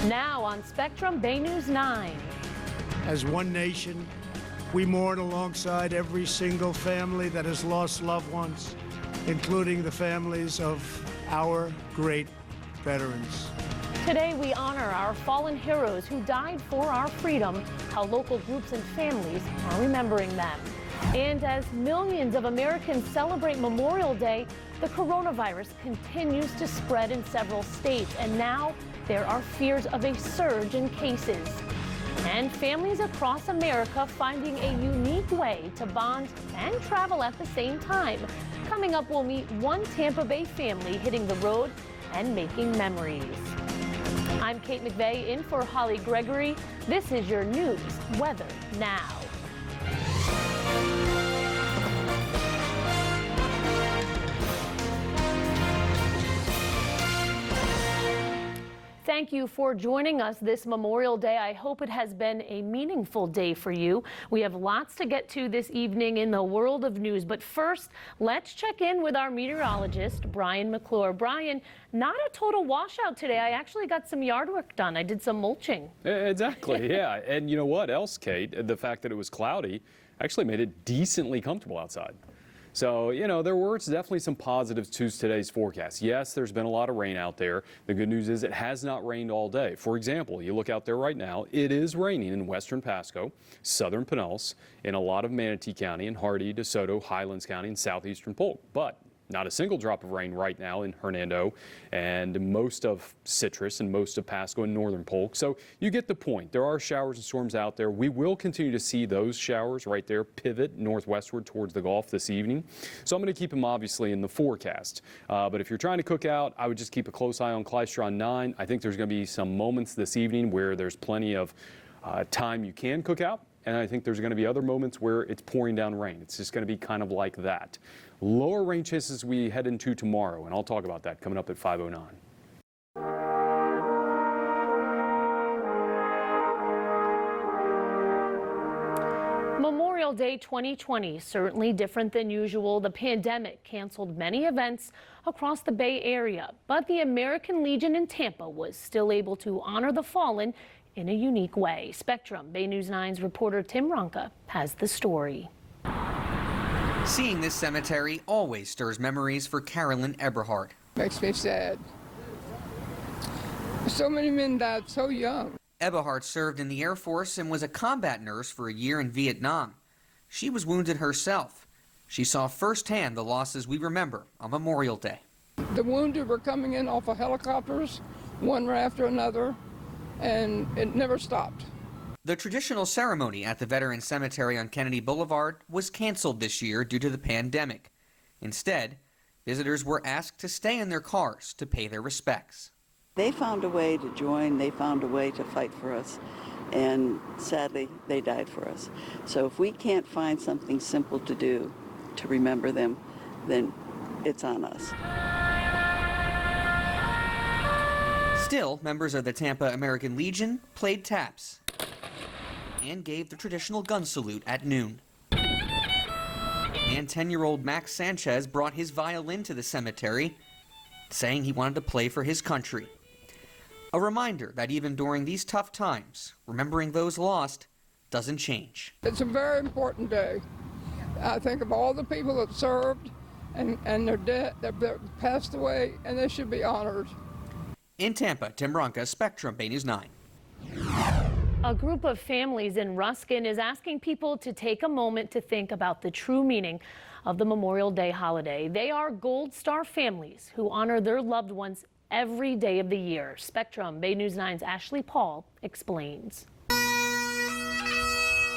Now on Spectrum Bay News 9. As one nation, we mourn alongside every single family that has lost loved ones, including the families of our great veterans. Today we honor our fallen heroes who died for our freedom, how local groups and families are remembering them. And as millions of Americans celebrate Memorial Day, the coronavirus continues to spread in several states, and now there are fears of a surge in cases. And families across America finding a unique way to bond and travel at the same time. Coming up, we'll meet one Tampa Bay family hitting the road and making memories. I'm Kate McVeigh in for Holly Gregory. This is your news weather now. Thank you for joining us this Memorial Day. I hope it has been a meaningful day for you. We have lots to get to this evening in the world of news. But first, let's check in with our meteorologist, Brian McClure. Brian, not a total washout today. I actually got some yard work done. I did some mulching. Exactly, yeah. And you know what else, Kate? The fact that it was cloudy actually made it decently comfortable outside. So, you know, there were definitely some positives to today's forecast. Yes, there's been a lot of rain out there. The good news is it has not rained all day. For example, you look out there right now, it is raining in western Pasco, southern Pinellas, in a lot of Manatee County, and Hardee, DeSoto, Highlands County, and southeastern Polk. But not a single drop of rain right now in Hernando and most of Citrus and most of Pasco and northern Polk. So you get the point. There are showers and storms out there. We will continue to see those showers right there pivot northwestward towards the Gulf this evening. So I'm going to keep them obviously in the forecast. But if you're trying to cook out, I would just keep a close eye on Klystron 9. I think there's going to be some moments this evening where there's plenty of time you can cook out. And I think there's going to be other moments where it's pouring down rain. It's just going to be kind of like that. Lower rain chances we head into tomorrow, and I'll talk about that coming up at 5:09. Memorial Day 2020, certainly different than usual. The pandemic canceled many events across the Bay Area, but the American Legion in Tampa was still able to honor the fallen in a unique way. Spectrum Bay News 9's reporter Tim Ronka has the story. Seeing this cemetery always stirs memories for Carolyn Eberhardt. Makes me sad. So many men died so young. Eberhardt served in the Air Force and was a combat nurse for a year in Vietnam. She was wounded herself. She saw firsthand the losses we remember on Memorial Day. The wounded were coming in off of helicopters, one right after another, and it never stopped. The traditional ceremony at the Veterans Cemetery on Kennedy Boulevard was canceled this year due to the pandemic. Instead, visitors were asked to stay in their cars to pay their respects. They found a way to join, they found a way to fight for us, and sadly, they died for us. So if we can't find something simple to do to remember them, then it's on us. Still, members of the Tampa American Legion played taps and gave the traditional gun salute at noon. And 10-year-old Max Sanchez brought his violin to the cemetery, saying he wanted to play for his country. A reminder that even during these tough times, remembering those lost doesn't change. It's a very important day. I think of all the people that served and they're dead, they're passed away, and they should be honored. In Tampa, Tim Ronka, Spectrum Bay News 9. A group of families in Ruskin is asking people to take a moment to think about the true meaning of the Memorial Day holiday. They are Gold Star families who honor their loved ones every day of the year. Spectrum Bay News 9's Ashley Paul explains.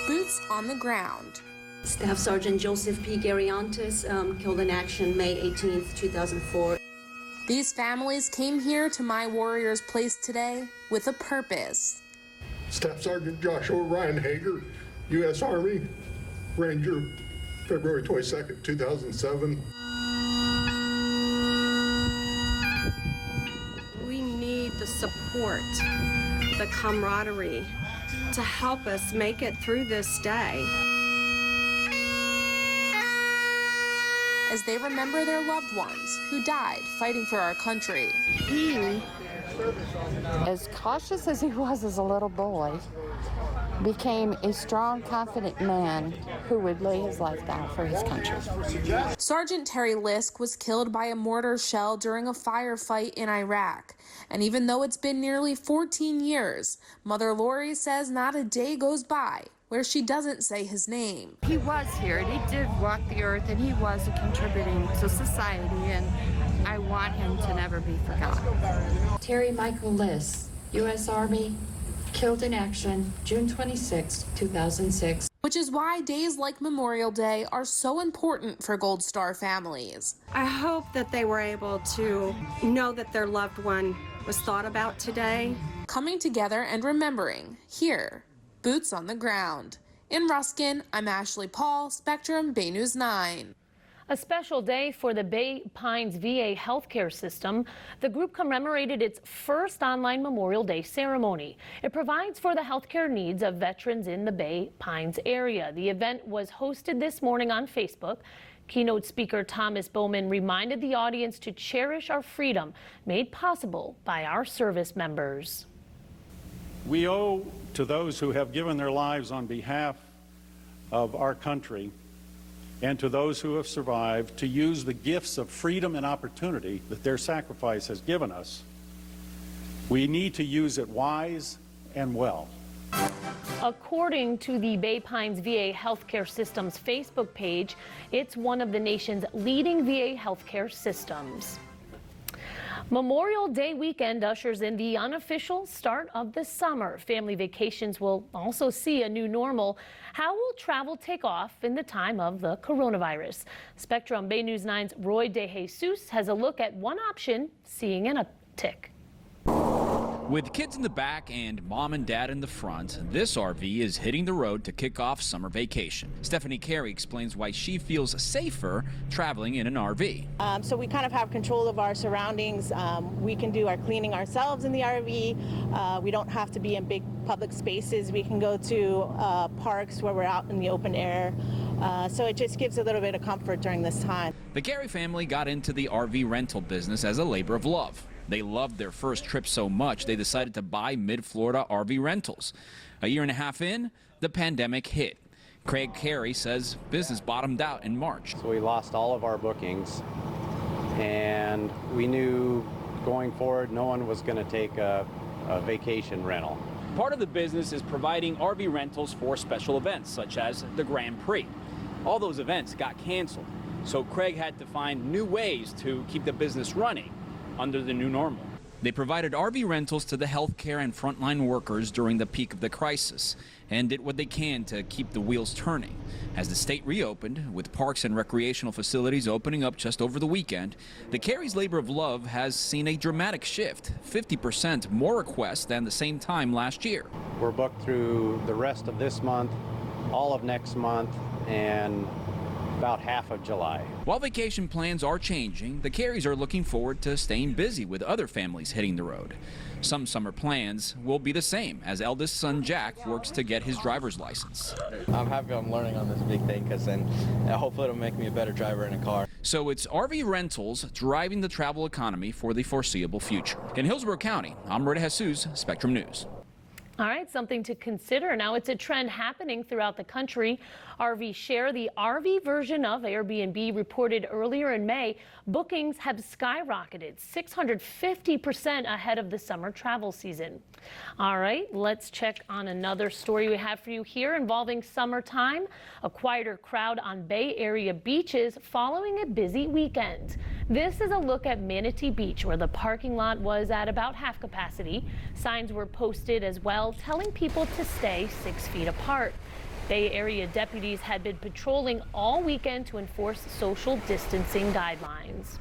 Boots on the ground. Staff Sergeant Joseph P. Gariantis killed in action May 18, 2004. These families came here to My Warrior's Place today with a purpose. Staff Sergeant Joshua Ryan Hager, U.S. Army, Ranger, February 22nd, 2007. We need the support, the camaraderie to help us make it through this day. As they remember their loved ones who died fighting for our country. He as cautious as he was as a little boy, became a strong, confident man who would lay his life down for his country. Sergeant Terry Lisk was killed by a mortar shell during a firefight in Iraq. And even though it's been nearly 14 years, Mother Lori says not a day goes by where she doesn't say his name. He was here, and he did walk the earth, and he was contributing to society, and I want him to never be forgotten. Terry Michael Liss, U.S. Army, killed in action, June 26, 2006. Which is why days like Memorial Day are so important for Gold Star families. I hope that they were able to know that their loved one was thought about today. Coming together and remembering, here, boots on the ground. In Ruskin, I'm Ashley Paul, Spectrum Bay News 9. A special day for the Bay Pines VA healthcare system. The group commemorated its first online Memorial Day ceremony. It provides for the healthcare needs of veterans in the Bay Pines area. The event was hosted this morning on Facebook. Keynote speaker Thomas Bowman reminded the audience to cherish our freedom made possible by our service members. We owe to those who have given their lives on behalf of our country and to those who have survived to use the gifts of freedom and opportunity that their sacrifice has given us. We need to use it wise and well. According to the Bay Pines VA healthcare system's Facebook page, it's one of the nation's leading VA healthcare systems. Memorial Day weekend ushers in the unofficial start of the summer. Family vacations will also see a new normal. How will travel take off in the time of the coronavirus? Spectrum Bay News 9's Roy DeJesus has a look at one option seeing an uptick. With kids in the back and mom and dad in the front, this RV is hitting the road to kick off summer vacation. Stephanie Carey explains why she feels safer traveling in an RV. So we kind of have control of our surroundings. We can do our cleaning ourselves in the RV. We don't have to be in big public spaces. We can go to parks where we're out in the open air. So it just gives a little bit of comfort during this time. The Carey family got into the RV rental business as a labor of love. They loved their first trip so much they decided to buy Mid-Florida RV rentals. A year and a half in, the pandemic hit. Craig Carey says business bottomed out in March. So we lost all of our bookings, and we knew going forward no one was going to take a vacation rental. Part of the business is providing RV rentals for special events, such as the Grand Prix. All those events got canceled, so Craig had to find new ways to keep the business running under the new normal. They provided RV rentals to the healthcare and frontline workers during the peak of the crisis and did what they can to keep the wheels turning. As the state reopened, with parks and recreational facilities opening up just over the weekend, the Carey's labor of love has seen a dramatic shift, 50% more requests than the same time last year. We're booked through the rest of this month, all of next month, and about half of July. While vacation plans are changing, the Careys are looking forward to staying busy with other families hitting the road. Some summer plans will be the same as eldest son Jack works to get his driver's license. I'm happy I'm learning on this big thing because then hopefully it'll make me a better driver in a car. So it's RV rentals driving the travel economy for the foreseeable future. In Hillsborough County, I'm Roy DeJesus, Spectrum News. All right, something to consider. Now, it's a trend happening throughout the country. RV Share, the RV version of Airbnb, reported earlier in May, bookings have skyrocketed 650% ahead of the summer travel season. All right, let's check on another story we have for you here involving summertime. A quieter crowd on Bay Area beaches following a busy weekend. This is a look at Manatee Beach, where the parking lot was at about half capacity. Signs were posted as well, telling people to stay 6 feet apart. Bay Area deputies had been patrolling all weekend to enforce social distancing guidelines.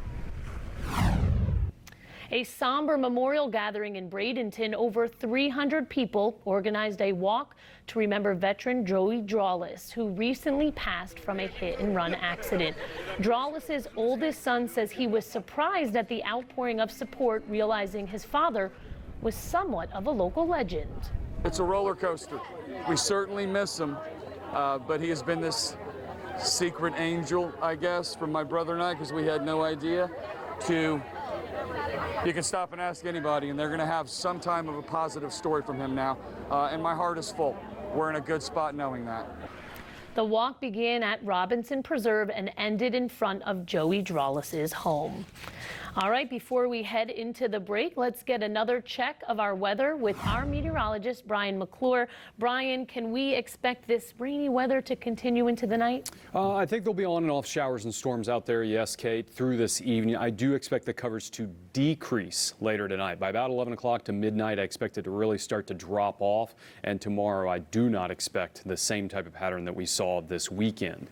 A somber memorial gathering in Bradenton. Over 300 people organized a walk to remember veteran Joey Drawless, who recently passed from a hit-and-run accident. Drawless's oldest son says he was surprised at the outpouring of support, realizing his father was somewhat of a local legend. It's a roller coaster. We certainly miss him, but he has been this secret angel, I guess, from my brother and I, because we had no idea, to You can stop and ask anybody, and they're going to have some time of a positive story from him now. And my heart is full. We're in a good spot knowing that. The walk began at Robinson Preserve and ended in front of Joey Drawlis's home. All right, before we head into the break, let's get another check of our weather with our meteorologist, Brian McClure. Brian, can we expect this rainy weather to continue into the night? I think there'll be on and off showers and storms out there, yes, Kate, through this evening. I do expect the coverage to decrease later tonight. By about 11 o'clock to midnight, I expect it to really start to drop off. And tomorrow, I do not expect the same type of pattern that we saw this weekend.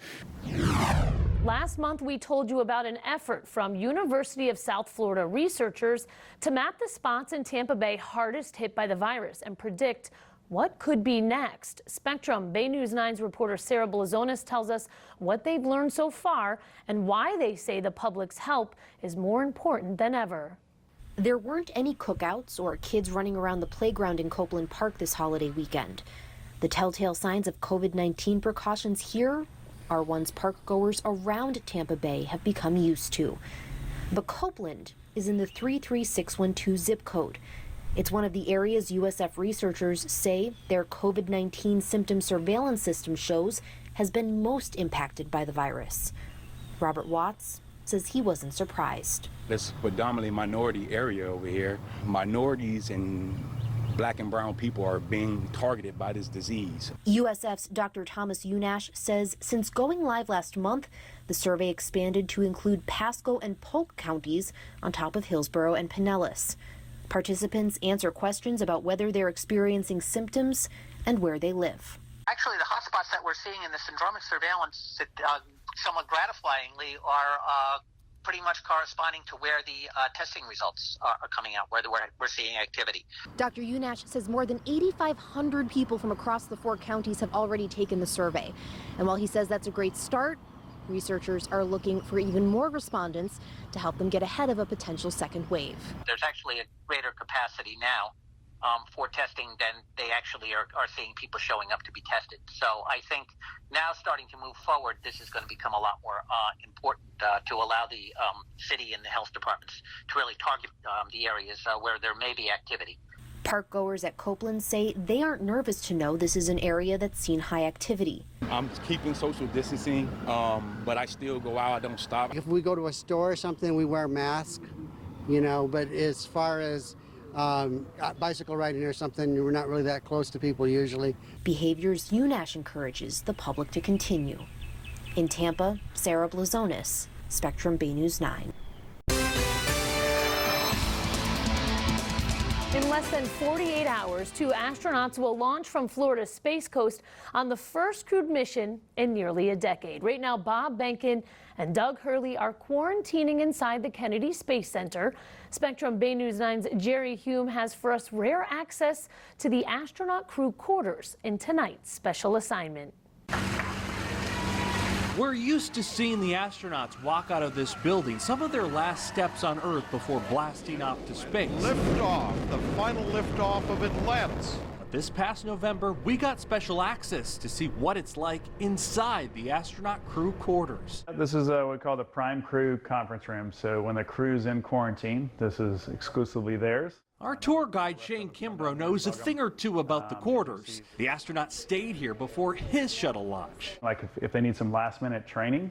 Last month, we told you about an effort from University of South Florida researchers to map the spots in Tampa Bay hardest hit by the virus and predict what could be next. Spectrum Bay News 9's reporter Sarah Blazonis tells us what they've learned so far and why they say the public's help is more important than ever. There weren't any cookouts or kids running around the playground in Copeland Park this holiday weekend. The telltale signs of COVID-19 precautions here are ones parkgoers around Tampa Bay have become used to. But Copeland is in the 33612 zip code. It's one of the areas USF researchers say their COVID-19 symptom surveillance system shows has been most impacted by the virus. Robert Watts says he wasn't surprised. It's predominantly minority area over here. Minorities and Black and brown people are being targeted by this disease. USF's Dr. Thomas Unash says since going live last month, the survey expanded to include Pasco and Polk counties on top of Hillsborough and Pinellas. Participants answer questions about whether they're experiencing symptoms and where they live. Actually, the hotspots that we're seeing in the syndromic surveillance, somewhat gratifyingly, are pretty much corresponding to where the testing results are coming out, where we're seeing activity. Dr. Unash says more than 8,500 people from across the 4 counties have already taken the survey. And while he says that's a great start, researchers are looking for even more respondents to help them get ahead of a potential second wave. There's actually a greater capacity now for testing than they actually are seeing people showing up to be tested. So I think now starting to move forward, this is going to become a lot more important to allow the city and the health departments to really target the areas where there may be activity. Parkgoers at Copeland say they aren't nervous to know this is an area that's seen high activity. I'm keeping social distancing, but I still go out, I don't stop. If we go to a store or something, we wear masks, you know, but as far as bicycle riding or something, we're not really that close to people usually. Behaviors Unash encourages the public to continue. In Tampa, Sarah Blazonis, Spectrum Bay News 9. In less than 48 hours, 2 astronauts will launch from Florida's Space Coast on the first crewed mission in nearly a decade. Right now, Bob Behnken and Doug Hurley are quarantining inside the Kennedy Space Center. Spectrum Bay News 9's Jerry Hume has for us rare access to the astronaut crew quarters in tonight's special assignment. We're used to seeing the astronauts walk out of this building, some of their last steps on Earth before blasting off to space. Liftoff, the final liftoff of Atlantis. But this past November, we got special access to see what it's like inside the astronaut crew quarters. This is what we call the Prime Crew Conference Room. So when the crew's in quarantine, this is exclusively theirs. Our tour guide, Shane Kimbrough, knows a thing or two about the quarters. The astronauts stayed here before his shuttle launch. Like if they need some last-minute training,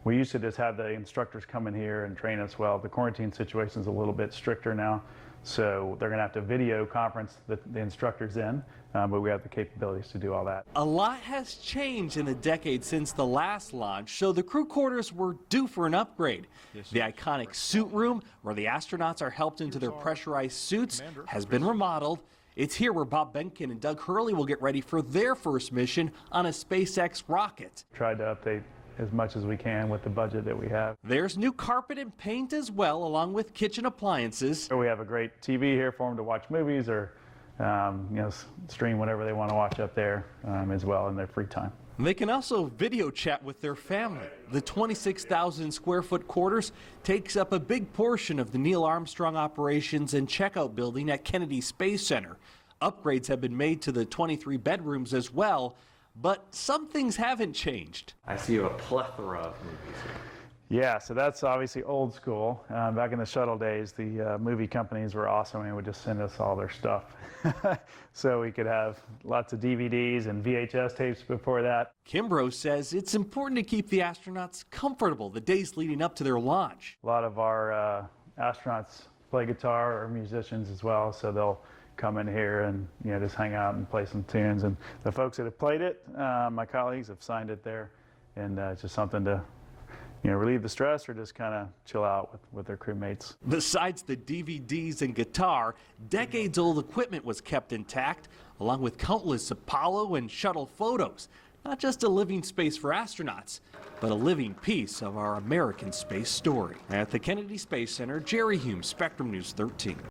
we used to just have the instructors come in here and train us well. The quarantine situation is a little bit stricter now, so they're going to have to video conference the instructors in, but we have the capabilities to do all that. A lot has changed in the decade since the last launch, so the crew quarters were due for an upgrade. The iconic suit room, where the astronauts are helped into their pressurized suits, has been remodeled. It's here where Bob Behnken and Doug Hurley will get ready for their first mission on a SpaceX rocket. Tried to update as much as we can with the budget that we have. There's new carpet and paint as well, along with kitchen appliances. We have a great TV here for them to watch movies or stream whatever they want to watch up there as well in their free time. They can also video chat with their family. The 26,000 square foot quarters takes up a big portion of the Neil Armstrong Operations and Checkout building at Kennedy Space Center. Upgrades have been made to the 23 bedrooms as well, but some things haven't changed. I see a plethora of movies here. Yeah, so that's obviously old school. Back in the shuttle days, the movie companies were awesome and would just send us all their stuff. So we could have lots of DVDs and VHS tapes before that. Kimbrough says it's important to keep the astronauts comfortable the days leading up to their launch. A lot of our astronauts play guitar or musicians as well, so they'll come in here and just hang out and play some tunes. And the folks that have played it, my colleagues have signed it there, and it's just something to relieve the stress or just kind of chill out with their crewmates. Besides the DVDs and guitar, decades-old equipment was kept intact, along with countless Apollo and shuttle photos. Not just a living space for astronauts, but a living piece of our American space story. At the Kennedy Space Center, Jerry Hume, Spectrum News 13.